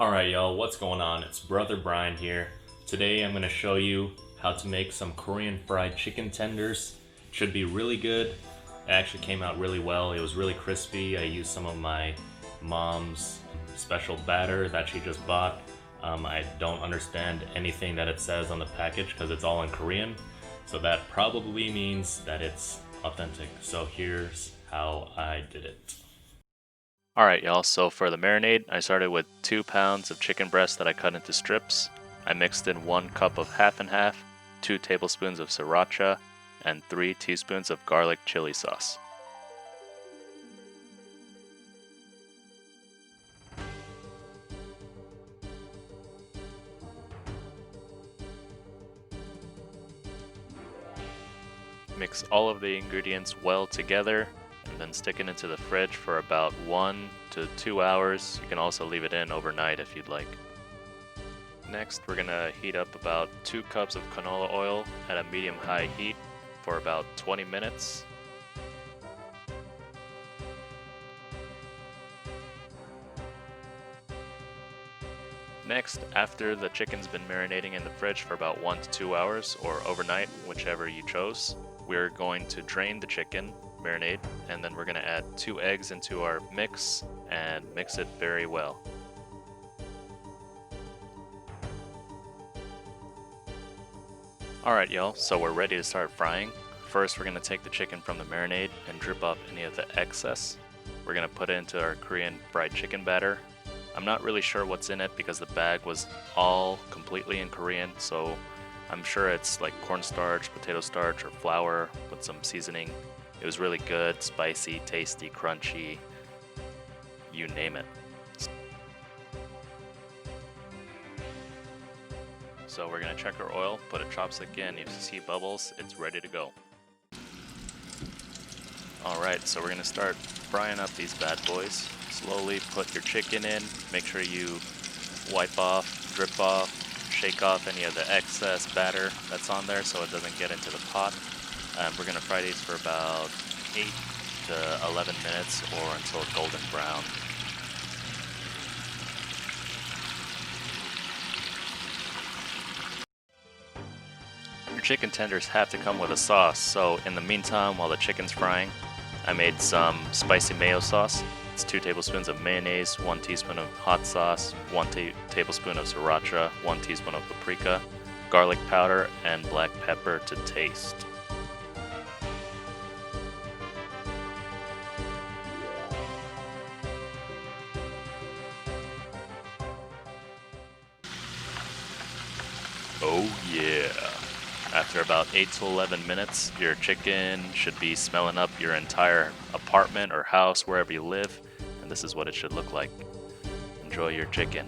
Alright y'all, what's going on? It's Brother Brian here. Today I'm going to show you how to make some Korean fried chicken tenders. Should be really good. It actually came out really well. It was really crispy. I used some of my mom's special batter that she just bought. I don't understand anything that it says on the package because it's all in Korean. So that probably means that it's authentic. So here's how I did it. Alright, y'all, so for the marinade, I started with 2 pounds of chicken breast that I cut into strips. I mixed in 1 cup of half and half, 2 tablespoons of sriracha, and 3 teaspoons of garlic chili sauce. Mix all of the ingredients well together and then stick it into the fridge for about 1 to 2 hours. You can also leave it in overnight if you'd like. Next, we're gonna heat up about 2 cups of canola oil at a medium-high heat for about 20 minutes. Next, after the chicken's been marinating in the fridge for about 1 to 2 hours or overnight, whichever you chose, we're going to drain the chicken, marinade, and then we're going to add 2 eggs into our mix and mix it very well. Alright y'all, so we're ready to start frying. First we're going to take the chicken from the marinade and drip off any of the excess. We're going to put it into our Korean fried chicken batter. I'm not really sure what's in it because the bag was all completely in Korean, so I'm sure it's like cornstarch, potato starch, or flour with some seasoning. It was really good, spicy, tasty, crunchy, you name it. So we're gonna check our oil, put a chopstick in, if you see bubbles, it's ready to go. Alright, so we're gonna start frying up these bad boys. Slowly put your chicken in, make sure you wipe off, drip off, shake off any of the excess batter that's on there so it doesn't get into the pot. And we're gonna fry these for about 8 to 11 minutes or until golden brown. Your chicken tenders have to come with a sauce, so in the meantime, while the chicken's frying, I made some spicy mayo sauce. It's 2 tablespoons of mayonnaise, 1 teaspoon of hot sauce, 1 tablespoon of sriracha, 1 teaspoon of paprika, garlic powder, and black pepper to taste. Oh yeah! After about 8 to 11 minutes, your chicken should be smelling up your entire apartment or house, wherever you live, and this is what it should look like. Enjoy your chicken.